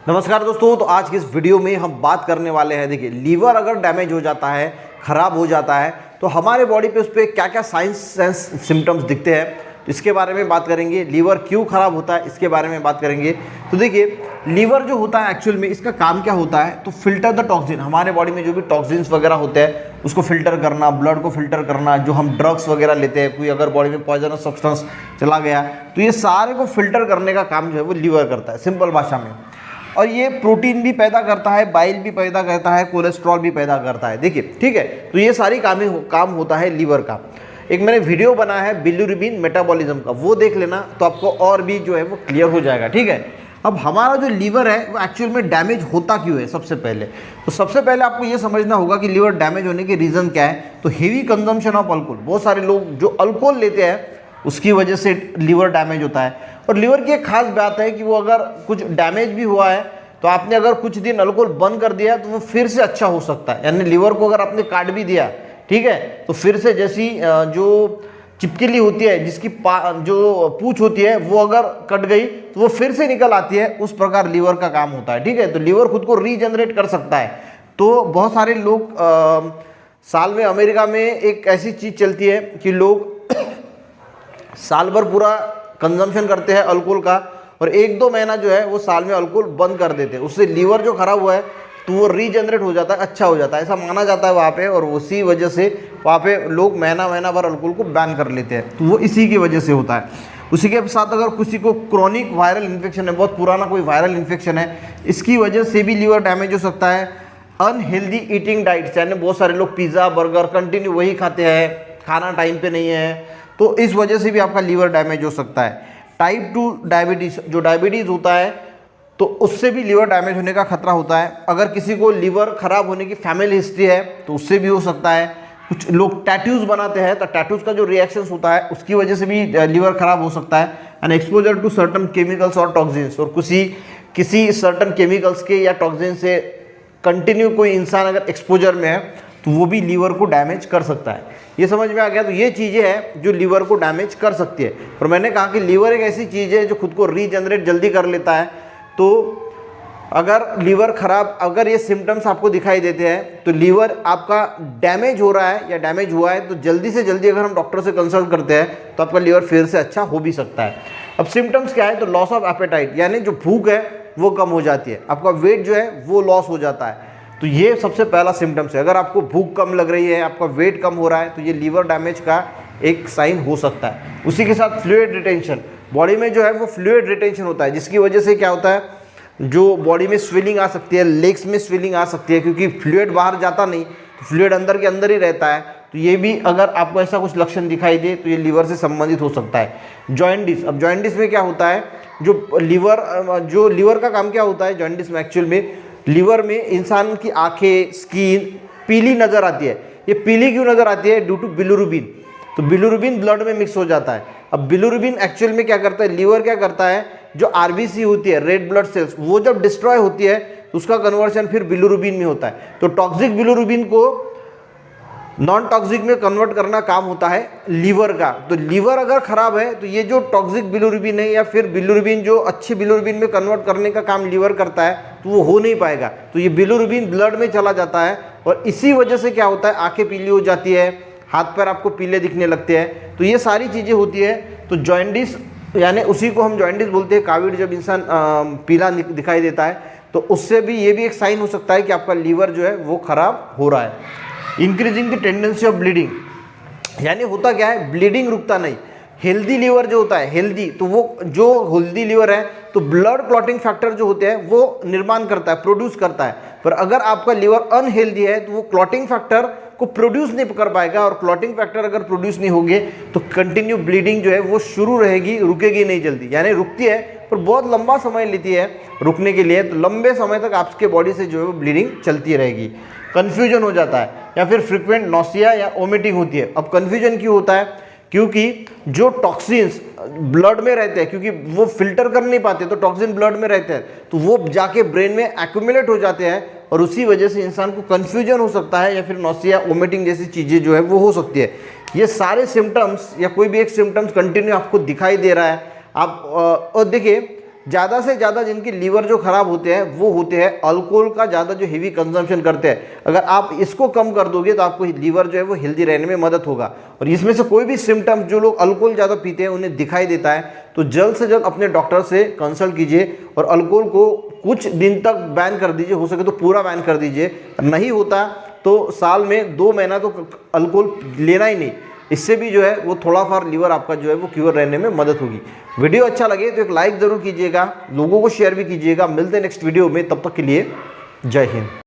नमस्कार दोस्तों, तो आज की इस वीडियो में हम बात करने वाले हैं। देखिए, लीवर अगर डैमेज हो जाता है, खराब हो जाता है, तो हमारे बॉडी पे उस पर क्या क्या साइंस एंड सिम्टम्स दिखते हैं, तो इसके बारे में बात करेंगे। लीवर क्यों खराब होता है, इसके बारे में बात करेंगे। तो देखिए, लीवर जो होता है एक्चुअल में इसका काम क्या होता है, तो फिल्टर द टॉक्सिन। हमारे बॉडी में जो भी टॉक्सिन्स वगैरह होते हैं उसको फिल्टर करना, ब्लड को फिल्टर करना। जो हम ड्रग्स वगैरह लेते हैं, कोई अगर बॉडी में पॉइजनस सब्सटेंस चला गया, तो ये सारे को फिल्टर करने का काम जो है वो लीवर करता है, सिंपल भाषा में। और ये प्रोटीन भी पैदा करता है, बाइल भी पैदा करता है, कोलेस्ट्रॉल भी पैदा करता है। देखिए, ठीक है, तो ये सारी काम होता है लीवर का। एक मैंने वीडियो बनाया है बिलिरुबिन मेटाबॉलिज्म का, वो देख लेना तो आपको और भी जो है वो क्लियर हो जाएगा। ठीक है, अब हमारा जो लीवर है वो एक्चुअल में डैमेज होता क्यों है। सबसे पहले आपको ये समझना होगा कि लीवर डैमेज होने के रीज़न क्या है। तो हेवी कंजम्पशन ऑफ अल्कोहल, बहुत सारे लोग जो अल्कोहल लेते हैं उसकी वजह से लीवर डैमेज होता है। और लीवर की एक खास बात है कि वो अगर कुछ डैमेज भी हुआ है तो आपने अगर कुछ दिन अल्कोहल बंद कर दिया तो वो फिर से अच्छा हो सकता है। यानी लीवर को अगर आपने काट भी दिया, ठीक है, तो फिर से जैसी जो चिपकली होती है, जिसकी जो पूंछ होती है वो अगर कट गई तो वो फिर से निकल आती है, उस प्रकार लीवर का काम होता है। ठीक है, तो लीवर खुद को रीजनरेट कर सकता है। तो बहुत सारे लोग साल में अमेरिका में एक ऐसी चीज़ चलती है कि लोग साल भर पूरा कंजम्पशन करते हैं अल्कोहल का, और 1-2 महीना जो है वो साल में अल्कोहल बंद कर देते हैं। उससे लीवर जो खराब हुआ है तो वो रीजनरेट हो जाता है, अच्छा हो जाता है, ऐसा माना जाता है वहाँ पे। और उसी वजह से वहाँ पे लोग महीना भर अल्कोहल को बैन कर लेते हैं। तो वो इसी की वजह से होता है। उसी के साथ अगर किसी को क्रोनिक वायरल इन्फेक्शन है, बहुत पुराना कोई वायरल इन्फेक्शन है, इसकी वजह से भी लीवर डैमेज हो सकता है। अनहेल्दी ईटिंग डाइट्स, यानी बहुत सारे लोग पिज़्ज़ा बर्गर कंटिन्यू वही खाते हैं, खाना टाइम पे नहीं है, तो इस वजह से भी आपका लीवर डैमेज हो सकता है। टाइप 2 डायबिटीज़, जो डायबिटीज़ होता है तो उससे भी लीवर डैमेज होने का खतरा होता है। अगर किसी को लीवर खराब होने की फैमिली हिस्ट्री है तो उससे भी हो सकता है। कुछ लोग टैटूज़ बनाते हैं तो टैटूज़ का जो रिएक्शंस होता है उसकी वजह से भी लीवर खराब हो सकता है। And exposure to certain chemicals और टॉक्सिन्स, और किसी सर्टन केमिकल्स के या टॉक्सिन से कंटिन्यू कोई इंसान अगर एक्सपोजर में है तो वो भी लीवर को डैमेज कर सकता है। ये समझ में आ गया। तो ये चीज़ें हैं जो लीवर को डैमेज कर सकती है। और मैंने कहा कि लीवर एक ऐसी चीज़ है जो खुद को रीजनरेट जल्दी कर लेता है। तो अगर लीवर खराब, अगर ये सिम्टम्स आपको दिखाई देते हैं तो लीवर आपका डैमेज हो रहा है या डैमेज हुआ है, तो जल्दी से जल्दी अगर हम डॉक्टर से कंसल्ट करते हैं तो आपका लीवर फिर से अच्छा हो भी सकता है। अब सिम्टम्स क्या है, तो लॉस ऑफ एपेटाइट, यानी जो भूख है वो कम हो जाती है, आपका वेट जो है वो लॉस हो जाता है। तो ये सबसे पहला सिम्टम्स है। अगर आपको भूख कम लग रही है, आपका वेट कम हो रहा है, तो ये लीवर डैमेज का एक साइन हो सकता है। उसी के साथ फ्लूइड रिटेंशन, बॉडी में जो है वो फ्लूइड रिटेंशन होता है, जिसकी वजह से क्या होता है, जो बॉडी में स्वेलिंग आ सकती है, लेग्स में स्वेलिंग आ सकती है, क्योंकि फ्लूइड बाहर जाता नहीं, तो फ्लूइड अंदर के अंदर ही रहता है। तो ये भी अगर आपको ऐसा कुछ लक्षण दिखाई दे तो ये लीवर से संबंधित हो सकता है। जॉइंटिस, अब जॉइंटिस में क्या होता है, जो लीवर का काम क्या होता है जॉइंटिस में, एक्चुअल में लीवर में इंसान की आंखें, स्किन पीली नज़र आती है। ये पीली क्यों नज़र आती है, ड्यू टू बिलिरुबिन। तो बिलिरुबिन ब्लड में मिक्स हो जाता है। अब बिलिरुबिन एक्चुअल में क्या करता है, लीवर क्या करता है, जो आरबीसी होती है, रेड ब्लड सेल्स, वो जब डिस्ट्रॉय होती है तो उसका कन्वर्शन फिर बिलिरुबिन में होता है। तो टॉक्सिक बिलिरुबिन को नॉन टॉक्सिक में कन्वर्ट करना काम होता है लीवर का। तो लीवर अगर खराब है तो ये जो टॉक्सिक बिलिरुबिन है या फिर बिलिरुबिन जो अच्छी बिलिरुबिन में कन्वर्ट करने का काम लीवर करता है, तो वो हो नहीं पाएगा। तो ये बिलिरुबिन ब्लड में चला जाता है, और इसी वजह से क्या होता है, आंखें पीली हो जाती है, हाथ पैर आपको पीले दिखने लगते हैं। तो ये सारी चीज़ें होती है। तो जॉइंटिस, यानी उसी को हम जॉइंटिस बोलते हैं, काविड, जब इंसान पीला दिखाई देता है तो उससे भी ये भी एक साइन हो सकता है कि आपका लीवर जो है वो खराब हो रहा है। Increasing the tendency of bleeding, यानी होता क्या है, ब्लीडिंग रुकता नहीं। हेल्दी लीवर जो होता है, हेल्दी, तो वो जो हेल्दी लीवर है तो ब्लड क्लॉटिंग फैक्टर जो होते हैं वो निर्माण करता है, प्रोड्यूस करता है। पर अगर आपका लीवर अनहेल्दी है तो वो क्लॉटिंग फैक्टर को प्रोड्यूस नहीं कर पाएगा, और क्लॉटिंग फैक्टर अगर प्रोड्यूस नहीं होंगे तो कंटिन्यू ब्लीडिंग जो है वो शुरू रहेगी, रुकेगी नहीं जल्दी। यानी रुकती है पर बहुत लंबा समय लेती है रुकने के लिए, तो लंबे समय तक आपके बॉडी से जो है वो ब्लीडिंग चलती रहेगी। कन्फ्यूजन हो जाता है, या फिर फ्रिक्वेंट नॉसिया या वोमिटिंग होती है। अब कन्फ्यूजन क्यों होता है, क्योंकि जो टॉक्सिन्स ब्लड में रहते हैं, क्योंकि वो फिल्टर कर नहीं पाते, तो टॉक्सिन ब्लड में रहते हैं, तो वो जाके ब्रेन में एक्यूमुलेट हो जाते हैं, और उसी वजह से इंसान को कन्फ्यूजन हो सकता है, या फिर नॉसिया, वोमिटिंग जैसी चीज़ें जो है वो हो सकती है। ये सारे सिम्टम्स या कोई भी एक सिम्टम्स कंटिन्यू आपको दिखाई दे रहा है, आप और देखिए ज़्यादा से ज़्यादा जिनके लीवर जो ख़राब होते हैं वो होते हैं अल्कोहल का ज़्यादा जो हेवी कंजम्पशन करते हैं। अगर आप इसको कम कर दोगे तो आपको लीवर जो है वो हेल्दी रहने में मदद होगा। और इसमें से कोई भी सिम्टम्स जो लोग अल्कोहल ज़्यादा पीते हैं उन्हें दिखाई देता है तो जल्द से जल्द अपने डॉक्टर से कंसल्ट कीजिए और अल्कोहल को कुछ दिन तक बैन कर दीजिए, हो सके तो पूरा बैन कर दीजिए। नहीं होता तो साल में 2 महीना तो अल्कोहल लेना ही नहीं, इससे भी जो है वो थोड़ा फार लीवर आपका जो है वो क्योर रहने में मदद होगी। वीडियो अच्छा लगे तो एक लाइक ज़रूर कीजिएगा, लोगों को शेयर भी कीजिएगा। मिलते हैं नेक्स्ट वीडियो में, तब तक के लिए जय हिंद।